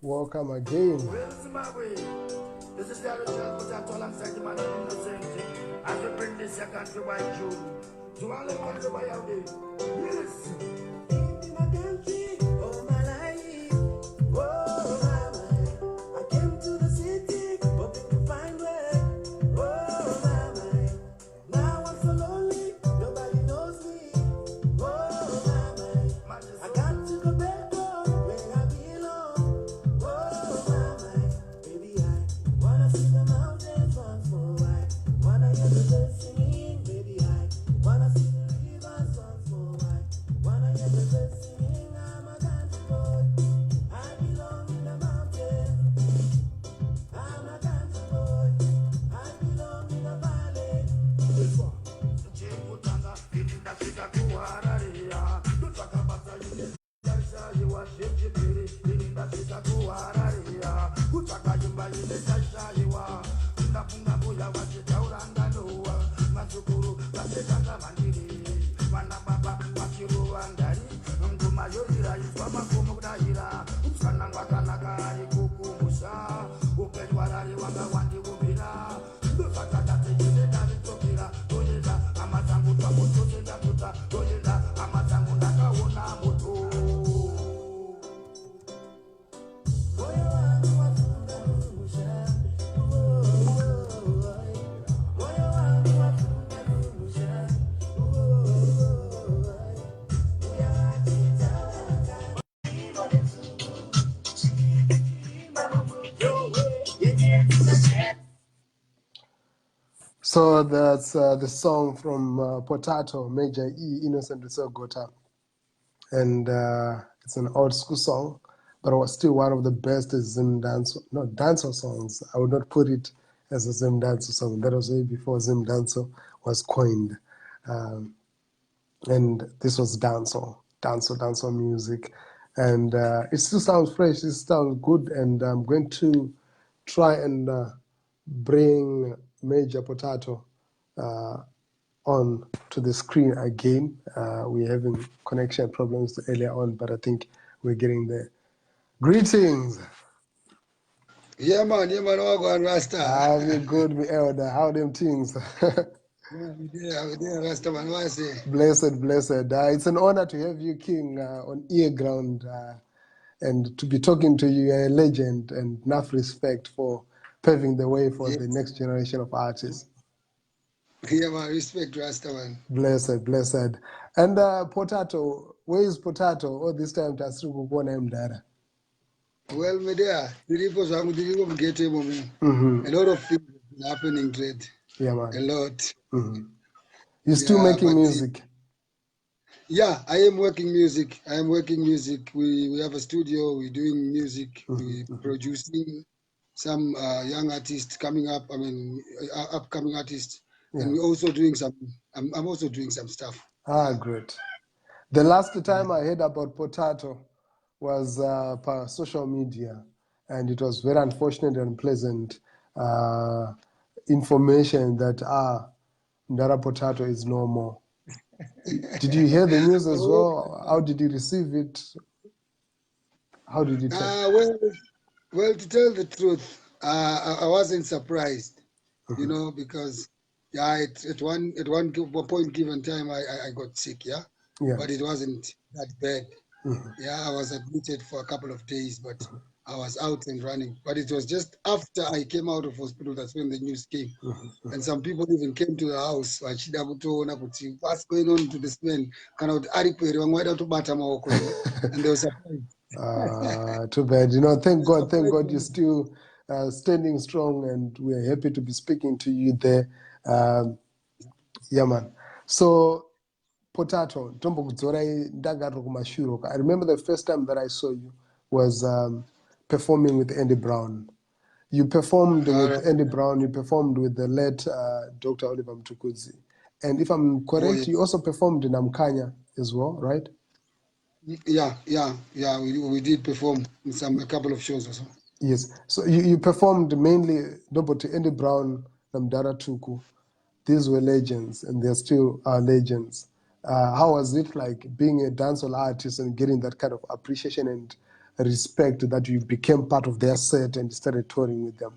Welcome again. Well, Zimbabwe, this is the original Potato alongside the man of innocent. As we bring this your country by June. To all the country by out there. Yes. In my country, all my life. Oh, my. I came to the city, hoping to find work. Oh, my. Now I'm so lonely, nobody knows me. Oh, my. I got to go back home where I belong. Oh, my. Baby, I wanna see the mountains once more. I wanna hear the birds singing. Baby, I wanna see the rivers once more. I wanna hear the birds singing. I'm a country boy. I belong in the mountains. I'm a country boy. I belong in the valley. This one. Chekutanga, inindafika kuhararia. Tutakabata yule jasha yiwa shechipiri. Inindafika kuhararia. Kutakayumba yule jasha yiwa. Ndafunga mbuya wachitauranga noa. Masukuru, wasetanga mandiri. Wana baba, wakiru wandari. Nguma yorira, yiswa makumu kudahira. Upsanangwa kanaka, ikukumusha. Ukenwarari wanga wandi ubira. Lufakadate yule dari tokira. Toyeda, amatangu twamoto sendakuta. Toyeda, amatangu nakaona moto. Moyo wangu wafunga rumusha. Moyo wangu wafunga rumusha. So that's the song from Potato, Major E, Innocent Gota. And it's an old school song, but it was still one of the best Zim dancehall songs. I would not put it as a Zim dancehall song. That was way before Zim dancehall was coined. And this was dancehall music. And it still sounds fresh, it sounds good, and I'm going to try and bring Major Potato on to the screen again. We're having connection problems earlier on, but I think we're getting there. Greetings. Yeah, man, Wagwan Rasta. We good, me elder. How them things? Yeah, we there, Rasta man, what I say? Blessed. It's an honor to have you, King, on EarGround, and to be talking to you. You're a legend, and enough respect for paving the way for the next generation of artists. Yeah, man, respect Rasta man. Blessed. And Potato, where is Potato? All this time, Tasuku Kona Mdara. Well, me there, the get him, a lot of things have been happening to it. Yeah, man. A lot. You're still making music? Yeah, I am working music. We have a studio, we're doing music, we're producing some young artists coming up, upcoming artists. Yeah. And we're also doing I'm also doing some stuff. Great. The last time I heard about Potato was per social media, and it was very unfortunate and unpleasant information that Ndara Potato is no more. Did you hear the news as well? How did you receive it? How did you take well, to tell the truth, I wasn't surprised, you know, because at one point given time I got sick, but it wasn't that bad. I was admitted for a couple of days, but I was out and running. But it was just after I came out of hospital that's when the news came. And some people even came to the house. What's going on to this man? And they were surprised. Too bad. You know, thank God you're still standing strong, and we're happy to be speaking to you there. Yeah, man. So, Potato, I remember the first time that I saw you was performing with Andy Brown. You performed with Andy Brown, you performed with the late Dr. Oliver Mtukudzi. And if I'm correct, you also performed in Amkanya as well, right? Yeah. We did perform in a couple of shows or so. Yes. So you performed mainly to Andy Brown, Namdara Tuku. These were legends, and they're still legends. How was it like being a dancehall artist and getting that kind of appreciation and respect that you became part of their set and started touring with them?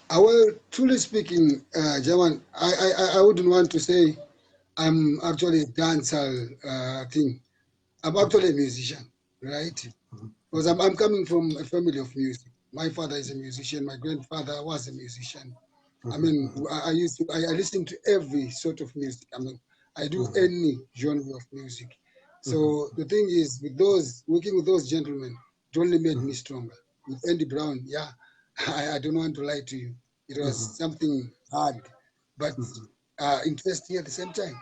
Well, truly speaking, Jaman, I wouldn't want to say I'm actually a dancehall thing. I'm actually a musician, right? Because I'm coming from a family of music. My father is a musician. My grandfather was a musician. I mean, I listen to every sort of music. I mean, I do any genre of music. So the thing is, with those working with those gentlemen, it only made me stronger. With Andy Brown, yeah, I don't want to lie to you. It was something hard, but interesting at the same time.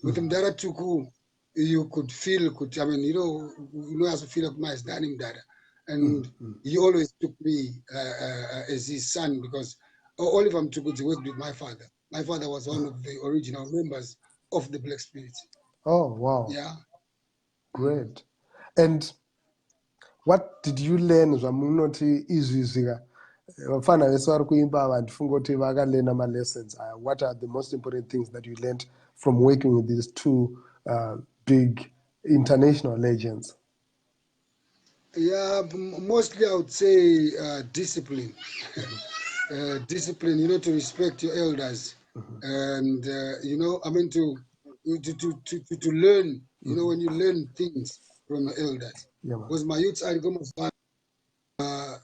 With Mdara Tuku, you could feel, I mean, you know, as a feel of my standing Mdara. And he always took me as his son because Oliver Mtukudzi worked with my father. My father was one of the original members of the Black Spirits. Oh, wow. Yeah. Great. And what did you learn zvamunoti izvizvika vafana vese vari kuimba vandifunga kuti vakalena ma-lessons aya? What are the most important things that you learned from working with these two big international legends? Yeah, mostly I would say discipline. Discipline, you know, to respect your elders. And, you know, I mean, to learn, you know, when you learn things from your elders. Yeah, because my youths are almost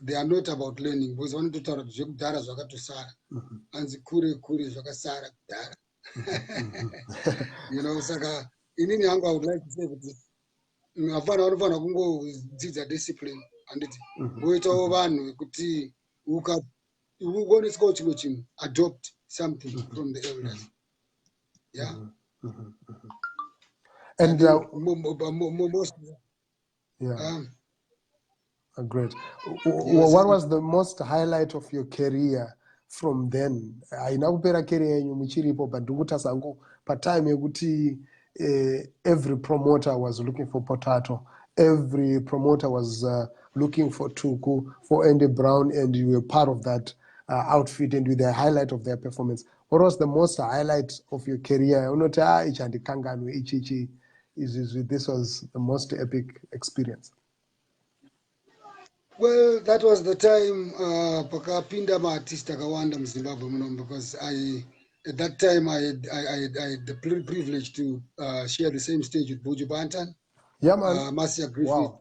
they are not about learning. Because one to tell zvekudhara zvakatosara anzi kure zvakasara kudhara. You know, saka inini hangu I would like to say that vafana vanofanira kungodzidza discipline handiti voitawo vanhu vekuti ukoneswawo chimwe chinhu adopt something from the elders. Yeah. And mostly, yeah. Great. What was the most highlight of your career from then? Haina kupera career yenyu muchiripo, but ndikuti sangu patime yekuti every promoter was looking for Potato, every promoter was looking for Tuku, for Andy Brown, and you were part of that outfit and with the highlight of their performance. What was the most highlight of your career? This was the most epic experience. Well, that was the time pakapinda maartist akawanda muZimbabwe muno, because at that time I had the privilege to share the same stage with Buju Banton, yeah, man. Marcia Griffith, wow.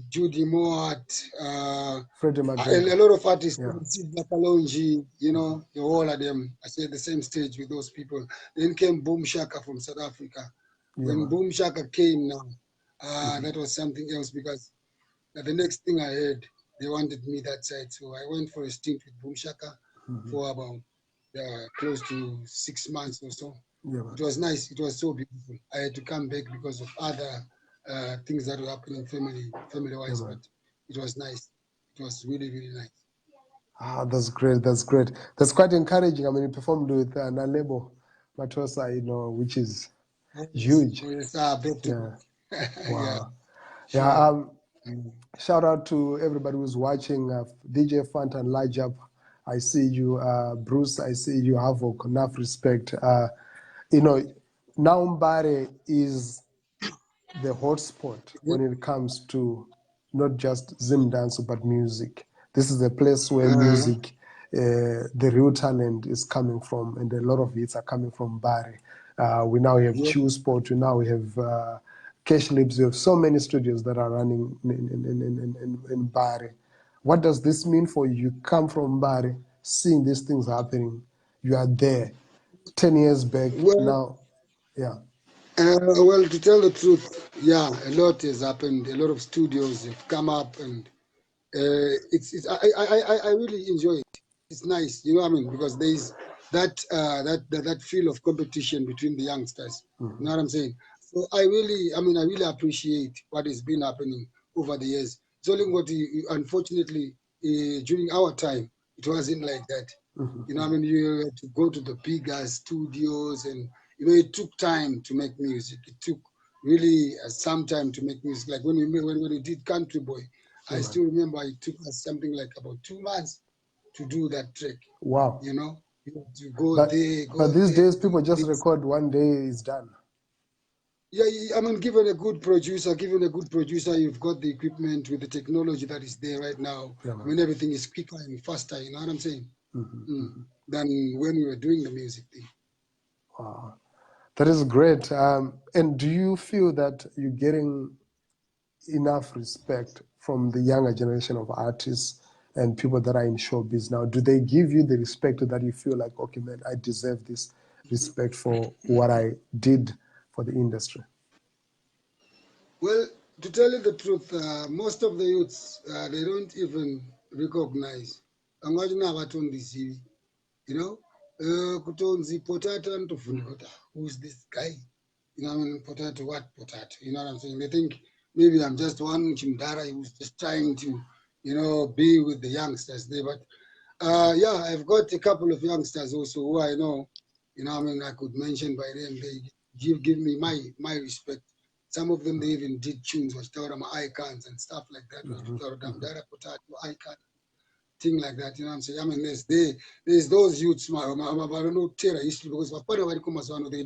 Judy Moat, a lot of artists, yeah. Kalonji, you know, all of them. I shared the same stage with those people. Then came Boom Shaka from South Africa. Yeah, when man. Boom Shaka came now, that was something else, because the next thing I heard, they wanted me that side. So I went for a stint with Boom Shaka for about close to 6 months or so. Yeah, it was nice. It was so beautiful. I had to come back because of other things that were happening family-wise, yeah, but it was nice. It was really, really nice. Ah, that's great. That's great. That's quite encouraging. I mean, you performed with Nalebo Matosa, you know, which is huge. Yes, yeah. Wow. Yeah. Sure. Shout out to everybody who's watching. DJ Fant and Lajab, I see you. Bruce, I see you. Havoc, enough respect. You know, now Mbare is the hotspot when it comes to not just Zim dance but music. This is a place where music, the real talent is coming from, and a lot of it are coming from Mbare. We now have Chew Sport. We have Cash Lips. We have so many studios that are running in Mbare. What does this mean for you? You come from Mbare, seeing these things happening. You are there 10 years back now. Yeah. Well, to tell the truth, yeah, a lot has happened. A lot of studios have come up, and I really enjoy it. It's nice, you know what I mean? Because there is that feel of competition between the youngsters. You know what I'm saying? So I really appreciate what has been happening over the years. It's only what, unfortunately, during our time, it wasn't like that. You know what I mean? You had to go to the bigger studios, and you know, it took time to make music. It took really some time to make music. Like when we did Country Boy, I still remember it took us something like about 2 months to do that track. Wow. You know, you go but there. But these days, people just record one day, it's done. Yeah, I mean, given a good producer, you've got the equipment with the technology that is there right now. Yeah, I mean, everything is quicker and faster, you know what I'm saying? Than when we were doing the music thing. Wow. That is great. And do you feel that you're getting enough respect from the younger generation of artists and people that are in showbiz now? Do they give you the respect that you feel like, okay, man, I deserve this respect for what I did for the industry? Well, to tell you the truth, most of the youths, they don't even recognize. You know, kutonzi potato and who's this guy? You know, I mean, potato, what potato? You know what I'm saying? They think maybe I'm just one chimdara who's just trying to, be with the youngsters there. But yeah, I've got a couple of youngsters also who I know, I mean, I could mention by them. They give me my respect. Some of them, they even did tunes, which tell them icons and stuff like that. Potato icon, thing like that, you know what I'm saying? I mean, there's those youths, I don't know, terror history, because they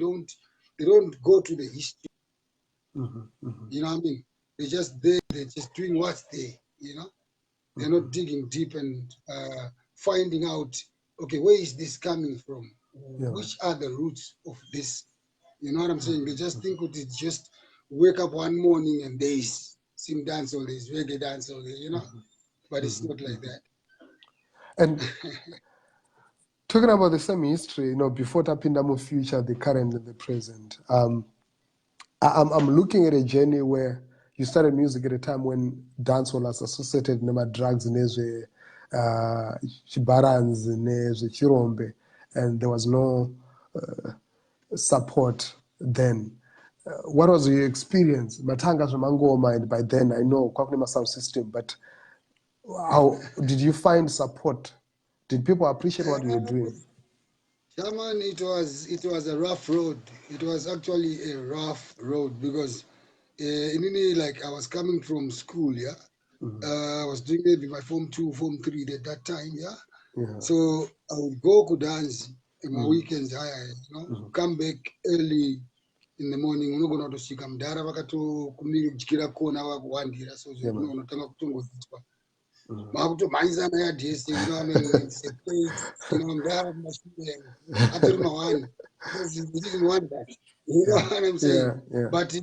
don't go to the history, you know what I mean? They're just doing what's there, you know? They're not digging deep and finding out, okay, where is this coming from? Yeah, Which are the roots of this? You know what I'm saying? They just think it's just wake up one morning and there's sing dance or there's reggae dance or you know? But it's not like that. And talking about the same history, before Tapindamo future, the current and the present, I'm looking at a journey where you started music at a time when dancehall was associated with drugs nezve chibaranzi nezve chirombe, and there was no support then. What was your experience? Matanga Mangoma, and by then I know Kwakunema sound system, but how did you find support? Did people appreciate what you were doing? Shaman, it was a rough road. It was actually a rough road because like I was coming from school, yeah. I was doing maybe my form 2, form 3 at that time, yeah. Yeah. So I would go to dance in my weekends, come back early in the morning. Unogona kutosvika mudhara vakatokumiryira kona vakuwandira so unotanga kutongodzidzwa makutomhanyisana yadhese it's a place mudhara kumashure atori mawani because it didn't want that, you know what I'm saying? Yeah. But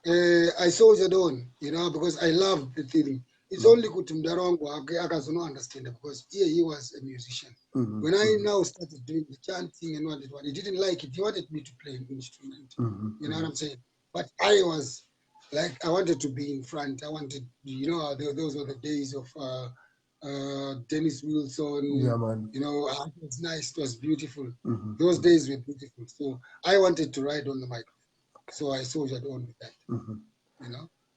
I soldiered on, because I loved the thing. It's only kuti mudhara wangu akazono understand because he was a musician. When I now started doing the chanting and what he didn't like it. He wanted me to play an instrument. You know what I'm saying? But I was like, I wanted to be in front. I wanted, those were the days of Dennis Wilson. Yeah, man. It was nice. It was beautiful. Those days were beautiful. So I wanted to ride on the microphone. So I soldiered on with that.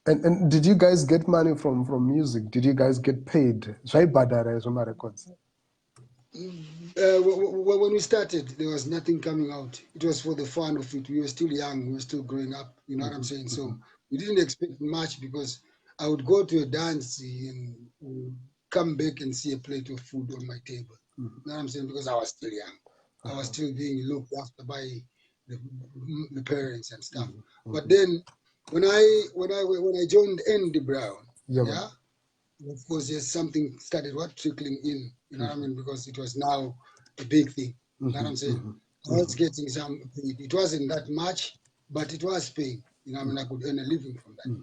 And did you guys get money from music? Did you guys get paid? Records. When we started, there was nothing coming out. It was for the fun of it. We were still young. We were still growing up. You know what I'm saying? So we didn't expect much because I would go to a dance and come back and see a plate of food on my table. You know what I'm saying? Because I was still young. I was still being looked after by the parents and stuff. But then when I joined Andy Brown, yeah, of course, yes, something started trickling in, you know what I mean? Because it was now a big thing, you know what I'm saying? I was getting it wasn't that much, but it was paying, you know what I mean? I could earn a living from that.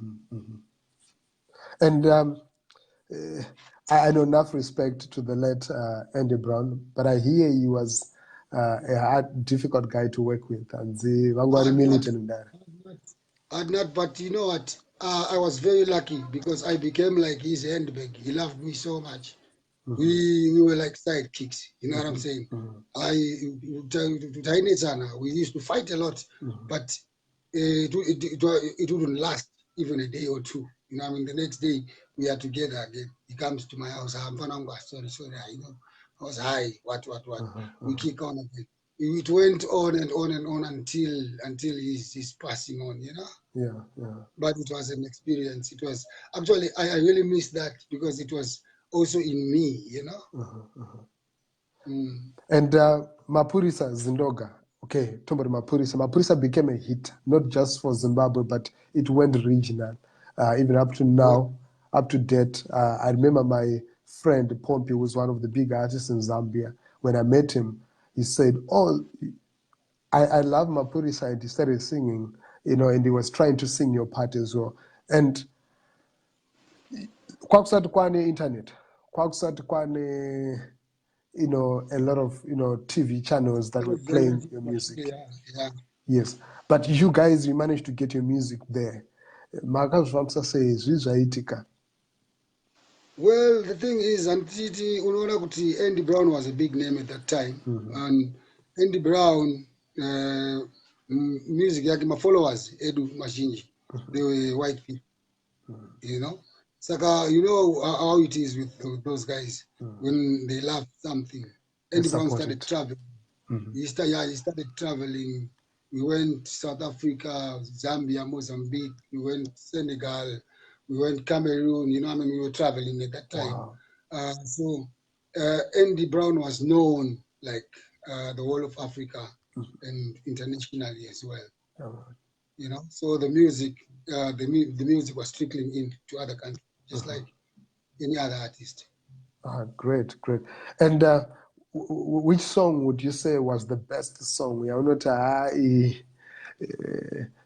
And I know enough respect to the late Andy Brown, but I hear he was a hard, difficult guy to work with. And I'd not, but you know what? I was very lucky because I became like his handbag. He loved me so much. We were like sidekicks, you know what I'm saying? We used to fight a lot, but it wouldn't last even a day or two. You know what I mean? The next day we are together again. He comes to my house. Sorry, I was high. What? We kick on again. It went on and on and on until he's passing on, you know? Yeah. But it was an experience. It was actually I really miss that because it was also in me, you know. And Mapurisa Zindoga, Okay, Tombori Mapurisa. Mapurisa became a hit, not just for Zimbabwe, but it went regional. Even up to now, up to date. I remember my friend Pompey was one of the big artists in Zambia. When I met him, he said, "Oh, I love Mapurisa," and he started singing, and he was trying to sing your part as well. And kwakusati kwane internet, kwakusati kwane, a lot of, TV channels that were playing your music. Yeah. Yes, but you guys, you managed to get your music there. Makazvamsa says, zvizvaitika. Well, the thing is, Antiti, unaona kuti Andy Brown was a big name at that time. And Andy Brown, music yake, my followers, Edu Machinji, they were white people, Saka, you know how it is with those guys when they love something. Andy Brown started traveling. He started traveling. We went South Africa, Zambia, Mozambique. We went Senegal. We went Cameroon. We were traveling at that time. Wow. So Andy Brown was known like the whole of Africa and internationally as well. Oh. So the music, the music was trickling into other countries, just like any other artist. Great. And which song would you say was the best song?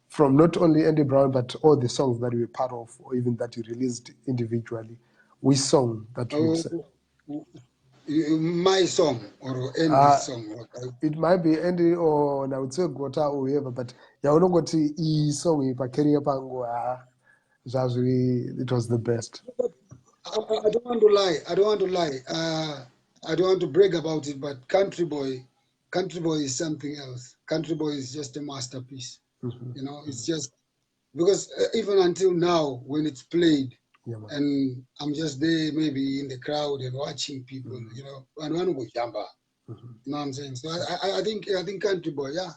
From not only Andy Brown, but all the songs that you were part of, or even that you released individually. Which song that you would say? My song or Andy's song? It might be Andy or I would say Gota or whoever, but yaunongoti I song in career pango it was the best. I don't want to lie. I don't want to brag about it, but Country Boy is something else. Country Boy is just a masterpiece. It's just because even until now, when it's played, and I'm just there, maybe in the crowd and watching people, and one go jamba. You know what I'm saying? So I think Country Boy, yeah,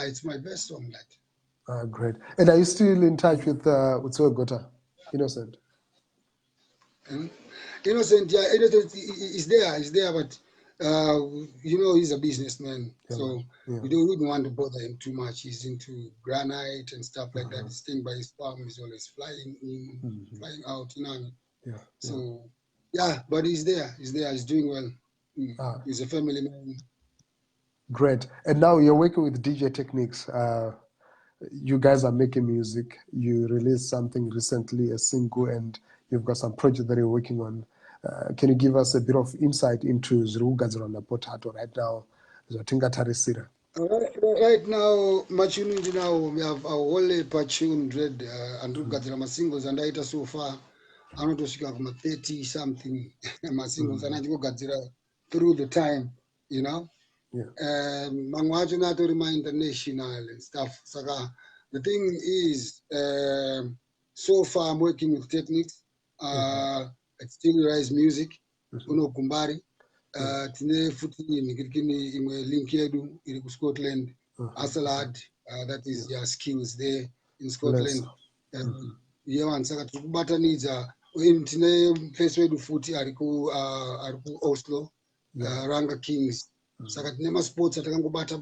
it's my best song. That. Great. And are you still in touch with Gota, Innocent? Innocent, yeah, Innocent is there, but he's a businessman, so we don't want to bother him too much. He's into granite and stuff like that. He's staying by his farm. He's always flying in, flying out, So, but he's there. He's doing well. He's a family man. Great. And now you're working with DJ Techniques. You guys are making music. You released something recently, a single, and you've got some project that you're working on. Can you give us a bit of insight into Zirugadzira na Potato right now? Zvatingatarisira. Right now, machuni now we have a whole patune dread and Rugadzira my singles and I so far. I'm not just like 30 something my singles and I go Gadzira through the time, Mangwacho na to remain international and stuff. Saka the thing is, so far I'm working with Techniques. At Still Rise Music, Uno Kumbari. Tine futi nikirikini imwe link yedu iri ku Scotland, Asalad, that is your skills there in Scotland. Saka tikubatanidza tine face wedu futi ari ku Oslo, Ranga Kings. Saka tine masports atakangobata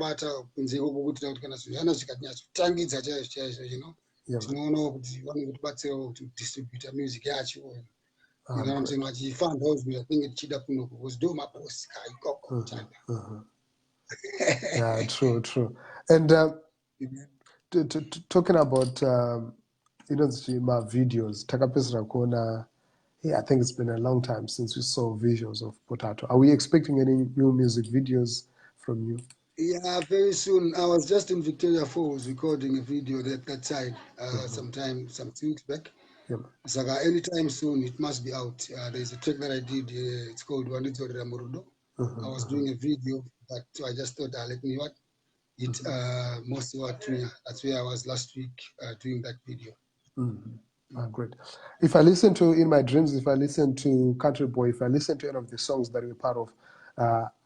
kunzeko kokuti kuti kana zvana zvikatinyatso chaizvo tinoona kuti vanongutibatsira kuti distribute music yacho. You know what I'm saying? Like he found those I think it chida kuno was do my post Yeah, true. And talking about my videos, takapesera kuona. Yeah, I think it's been a long time since we saw visuals of Potato. Are we expecting any new music videos from you? Yeah, very soon. I was just in Victoria Falls recording a video that side some 2 weeks back. So anytime soon it must be out. There's a track that I did. It's called Wanditorera Murudo. I was doing a video, but I just thought, let me it most what that's where I was last week doing that video. Great. If I listen to In My Dreams, if I listen to Country Boy, if I listen to any of the songs that we're part of,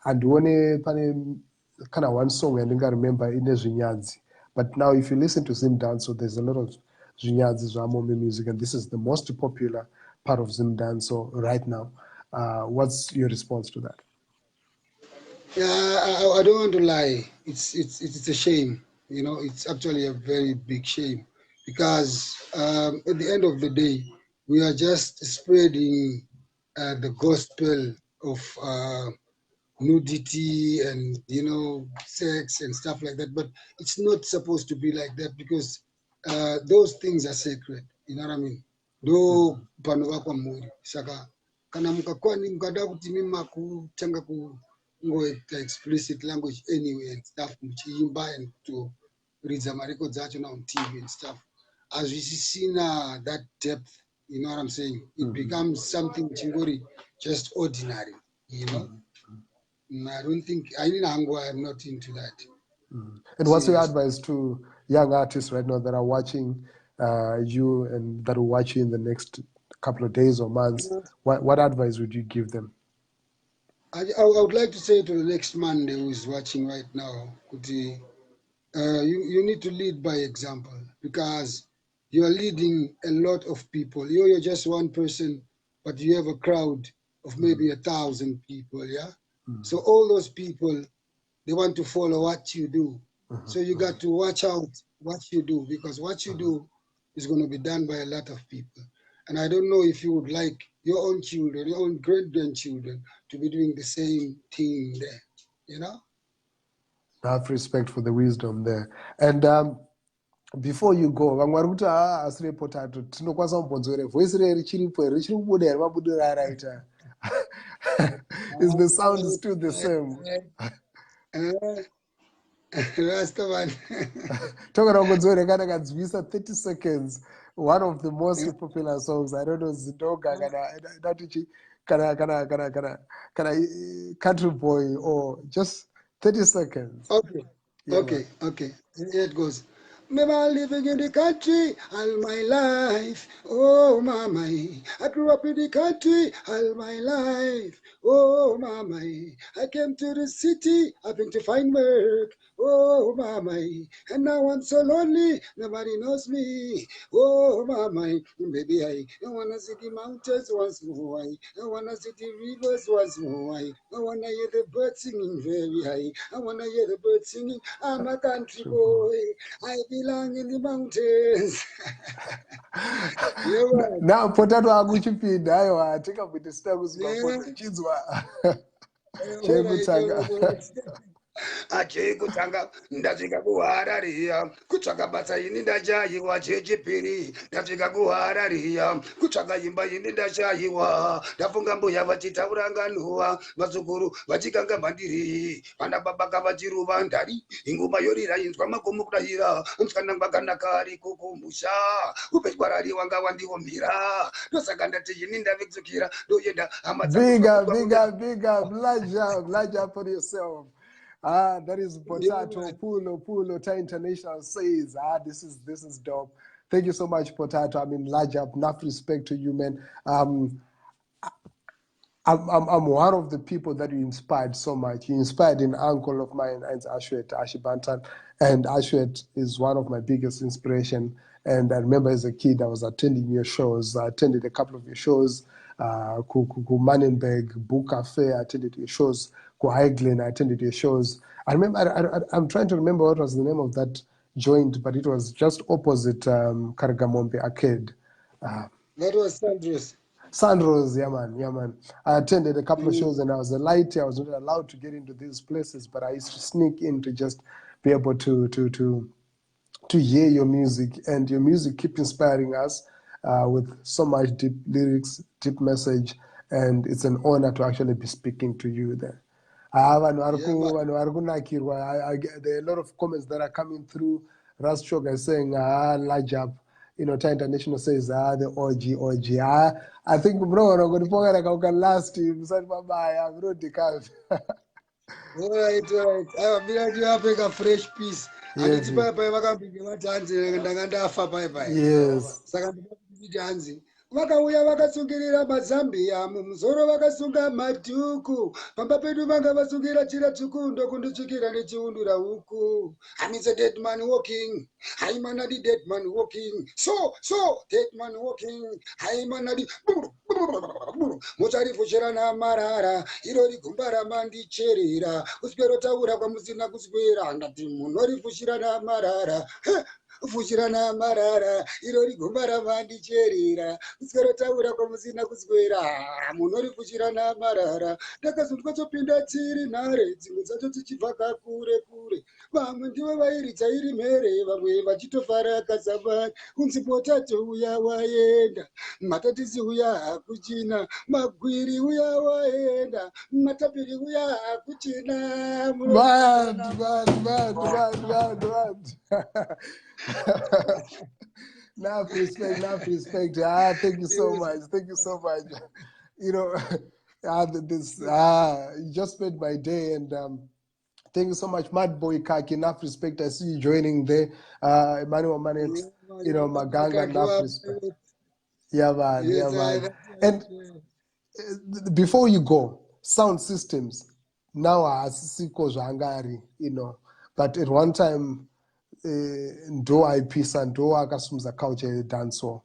and one kind of one song I think I remember in Zvinyadzi. But now if you listen to Zim Dance, so there's a lot of Zvinyadzi Zvamome music, and this is the most popular part of Zim Dance right now. What's your response to that? Yeah, I don't want to lie. It's a shame. You know, it's actually a very big shame because at the end of the day, we are just spreading the gospel of nudity and sex and stuff like that. But it's not supposed to be like that because those things are sacred. You know what I mean? Do pano wako muri saka kana mukakwani mukada kuti mimakutanga kungoita explicit language anyway and stuff muchiimba and to ridza marecords acho on TV and stuff hazvisisina that depth. You know what I'm saying? It becomes something chingori just ordinary. You know. I don't think I'm not into that. And what's your advice to young artists right now that are watching you and that will watch you in the next couple of days or months? What advice would you give them? I would like to say to the next man who is watching right now, Kuti, you need to lead by example because you are leading a lot of people. You're just one person, but you have a crowd of maybe 1,000 people, yeah? So all those people, they want to follow what you do. So you got to watch out what you do because what you do is going to be done by a lot of people. And I don't know if you would like your own children, your own great-grandchildren to be doing the same thing there, you know? I have respect for the wisdom there. And before you go, vamwe vari kuti asire potato tinokwanisa kubvunza here voice rere richiripo here richiri kubuda here mabudiro araita is the sound still the same? Rastaman. Togora kunzore kana kanzwisa 30 seconds one of the most popular songs. I don't know Zidoga kana country boy or just 30 seconds. Okay. Yeah, okay. Here it goes. Never living in the country all my life. Oh, mama. I grew up in the country all my life. Oh, mama. I came to the city, hoping to find work. Oh, mama. And now I'm so lonely, nobody knows me. Oh, mama. Baby, I want to see the mountains once more. I want to see the rivers once more. I want to hear the birds singing very high. I want to hear the birds singing. I'm a country boy. I belong in the mountains. Yeah, now potato akuchipinda aiwa tikabudisita kuzwa chinzwa chekutanga achekutanga ndasvika kuharariya kutsvaka basa ini ndashayiwa chechipiri ndasvika kuharariya kutsvaka imba ini ndashayiwa ndafunga mbuya vachitaura nganuwa vazukuru vachikanga mhandiri vana babaka vachiruva ndari inguma yorira inzwa makomo kudahira mtsanangwa kanaka ari kukumusha upetwarari wanga wandiomira ndosaka ndati ini ndavedzukira ndoenda hama bigger bladger for yourself. That is Potato. Pulo International says, this is dope. Thank you so much, Potato. I mean, large up, enough respect to you, man. I'm one of the people that you inspired so much. You inspired an uncle of mine, Ashwet Ashibantan, and Ashwet is one of my biggest inspiration. And I remember as a kid, I was attending your shows. I attended a couple of your shows. Manenberg, Book Cafe, I attended your shows. Highglen, I attended your shows. I remember, I'm trying to remember what was the name of that joint, but it was just opposite Karagamombe Arcade. That was Sandros. Sandros, yeah man. I attended a couple of shows and I was a lighty. I was not allowed to get into these places, but I used to sneak in to just be able to hear your music, and your music keep inspiring us with so much deep lyrics, deep message, and it's an honor to actually be speaking to you there. There are a lot of comments that are coming through. Ras Choga is saying, large up. Thai International says, the OG. I think, bro, I'm going to go last team. I'm going to count. All right. I'm glad you have a fresh piece. Yes. Vakauya vakasungirira mazambia mumusoro vakasunga madhuku pamba pedu vanga vasungira chira tsvuku ndokundotsvukira nechiundura huku. It's a dead man walking. I'm a dead man walking. So dead man walking. I'm a mucharifushirana marara iro rigomba ramandicherera kuswero taura kwamusina kuswera ndati munorifushirana marara fushirana marara iro rigomba ramandicherera kuswero taura kwamusina kuswera munorifushirana marara ndakazondwa topinda tiri nhare dzimwe dzacho tichibva kure kure vamwe ndivo vairidza iri mhere vamwe vachitofara kazamani kunzi potato uya waenda matatisi uya hakuchina magwiri uya waenda matapiri uya hakuchina Mad. Enough respect. Thank you so much. You know, you just made my day, and thank you so much, Mad Boy Kaki. Enough respect. I see you joining there. Emmanuel Manet, you know, Maganga. Enough respect. Yeah, man. And before you go, sound systems now are Hangari, you know, but at one time, ndo aipisa ndo akasumudza culture yedancehall.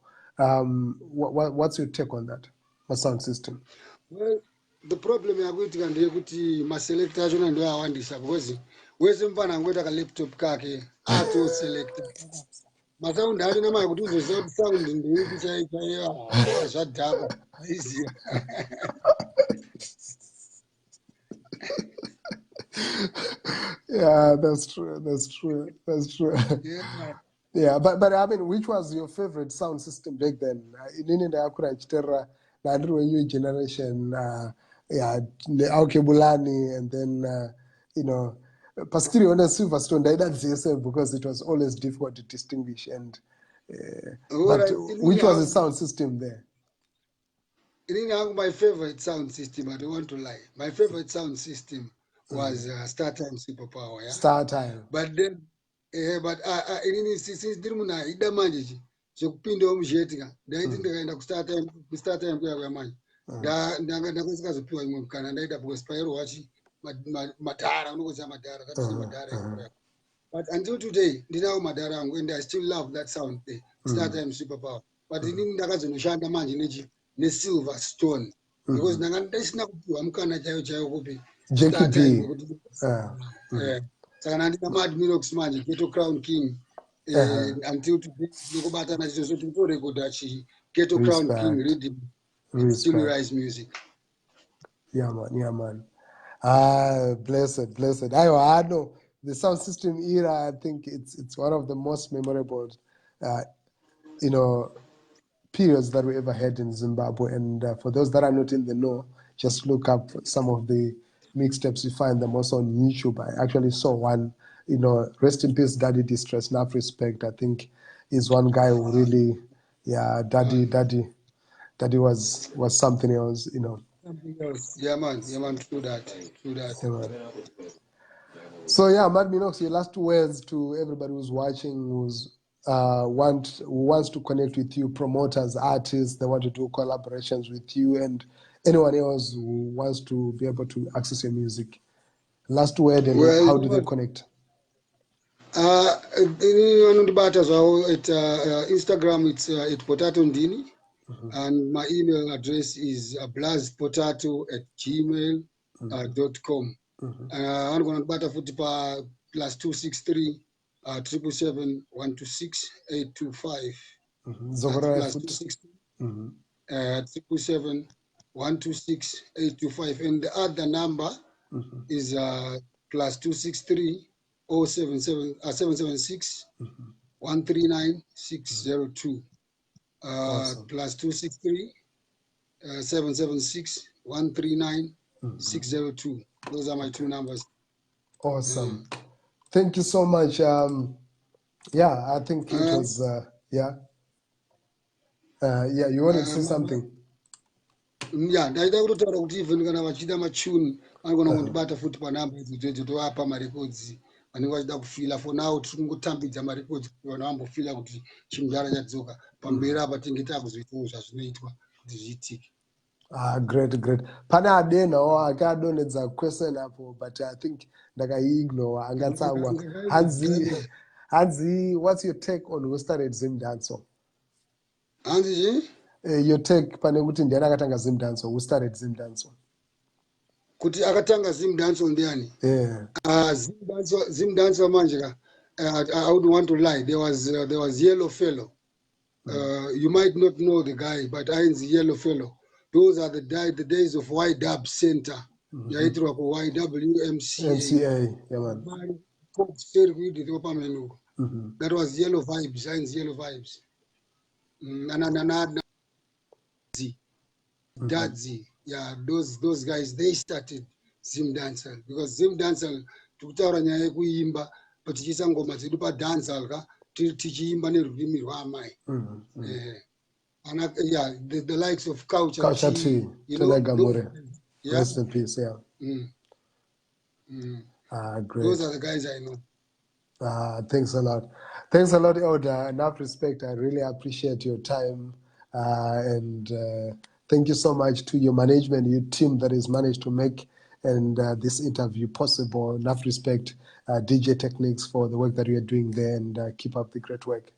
What's your take on that, the sound system? Well, the problem yakuitika ndeyekuti maselector achona ndo awandisa because wese mfana angoita kalaptop kake atoselecta masaundi achona maya kuti uzoziva kuti sound ndeipi chaichaiyo zvadhaka aiziya. Yeah, that's true. Yeah, but I mean, which was your favorite sound system back then? Inini ndakura chitera na ndiri new generation, yeah, Aukebulani, and then you know, Paskiri on a Silverstone died at ZSM because it was always difficult to distinguish. And but which was the sound system there? My favorite sound system, I don't want to lie. My favorite sound system was StarTime Superpower. Yeah? StarTime. But then, since Dirmuna, Ida Manji, so Pindo Mjetica, they didn't end up StarTime where mine. Naga's a pure in Canada that was Pyro watching Matara, no was a Matara, that's Matara. But until today, Dinao Madara, when I still love that sound, StarTime Superpower. But in Nagazo Shanda Manji, the Silverstone, because Nagan not Amkana Jayo JKB. Mad Mirox Magic, Ghetto Crown King, until today, Nogobata Nazo to Regodachi, Ghetto Crown King, reading, still rise music. Yeah, man. Blessed. I know the sound system era. I think it's one of the most memorable, you know, periods that we ever had in Zimbabwe. And for those that are not in the know, just look up some of the mixtapes. You find them also on YouTube. I actually saw one, you know, rest in peace, Daddy Distress, enough respect. I think is one guy who really, yeah, Daddy was something else, you know. Yeah, man, true that. Yeah, so yeah, Mad Minox, your last words to everybody who's watching, who's wants to connect with you, promoters, artists, they want to do collaborations with you, and anyone else who wants to be able to access your music. Last word, and how do they connect? On the batters, Instagram, it's Potato Ndini, and my email address is blazpotato@gmail.com. I'm going to batter for +263 777 126 825. +263 777 126 825, and the other number is +263 776 139 602. +263 776 139 602. Those are my two numbers. Awesome. Thank you so much. Yeah, I think it was, yeah, you wanted to say something? Yeah, ndaida kutaura kuti even kana vachida machuni anogona kundibata futi panamba idzi tovapa marecords vanenge vachida kufila. For now tiri kungotambidza marecords kuti vanhu vambofila kuti chimujara chadzoka pamberi apa tinge takuzoitawo zvazvinoitwa kuti zviitike. Great. Pane adenawo akadonedza question apo, but I think ndakaiignore. Angatsawa Hanzi, what's your take on Western Zim dancehall? Hanzi, your take pane kuti ndiani akatanga Zim Dance, who started Zim Dance? Kuti akatanga Zim Dance ndiani? Yeah. Zim Dance manje ka. I wouldn't want to lie. There was Yellow Fellow. You might not know the guy, but I am the Yellow Fellow. Those are the days of YW Center. Yaitwa ku YWMCA. MCA, yeah man. That was Yellow Vibes, Science Yellow Vibes. Dadzi, yeah, those guys, they started Zim Dancehall because Zim Dancehall tukutaura nyaya yekuimba but tichiisa ngoma dzedu pa dancehall ka tichiimba nerurimi rwaamai. Yeah, the likes of Culture Tree, you know, yeah. Rest in peace, yeah. Great. Those are the guys I know. Thanks a lot. Thanks a lot, Elder. Enough respect. I really appreciate your time. And thank you so much to your management, your team that has managed to make this interview possible. Enough respect, DJ Techniques, for the work that you are doing there, and keep up the great work.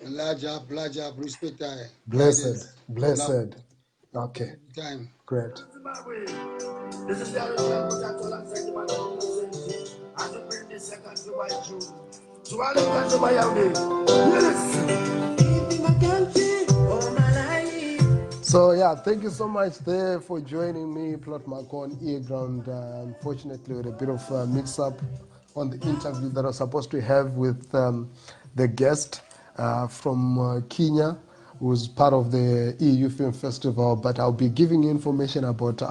Large up, respect. Blessed. Okay. Time. Great. This is the So yeah, thank you so much there for joining me, Plot Mark on EarGround. Unfortunately, with a bit of mix-up on the interview that I was supposed to have with the guest from Kenya, who's part of the EU Film Festival, but I'll be giving you information about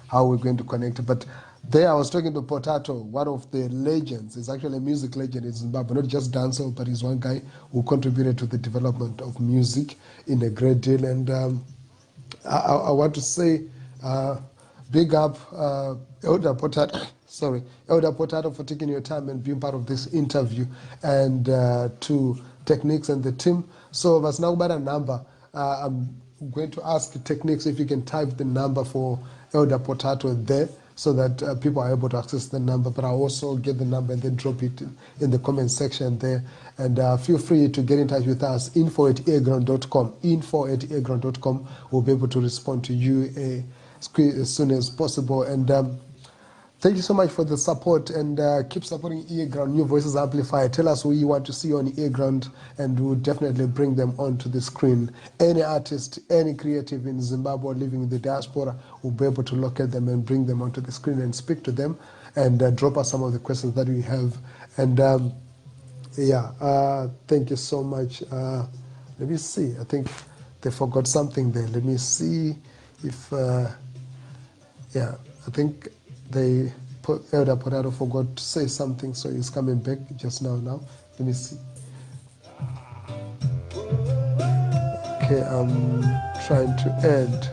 how we're going to connect. But there I was talking to Potato, one of the legends. He's actually a music legend in Zimbabwe, not just dancehall, but he's one guy who contributed to the development of music in a great deal. And I want to say big up Elder Potato, Elder Potato, for taking your time and being part of this interview, and to Techniques and the team. So that's now about a number. I'm going to ask Techniques if you can type the number for Elder Potato there, so that people are able to access the number, but I'll also get the number and then drop it in the comment section there. And feel free to get in touch with us, info@earground.com. Info@earground.com. We'll be able to respond to you as soon as possible. And thank you so much for the support, and keep supporting EarGround, New Voices Amplified. Tell us who you want to see on EarGround, and we'll definitely bring them onto the screen. Any artist, any creative in Zimbabwe living in the diaspora, will be able to locate them and bring them onto the screen and speak to them, and drop us some of the questions that we have. And thank you so much. Let me see. I think they forgot something there. Let me see if, I think Elder Potato forgot to say something, so he's coming back just now. Let me see. Okay, I'm trying to add.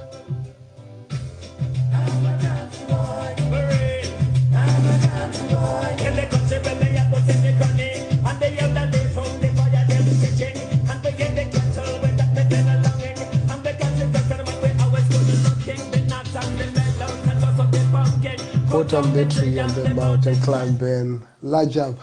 Put on the tree and the mountain climbing. Large up.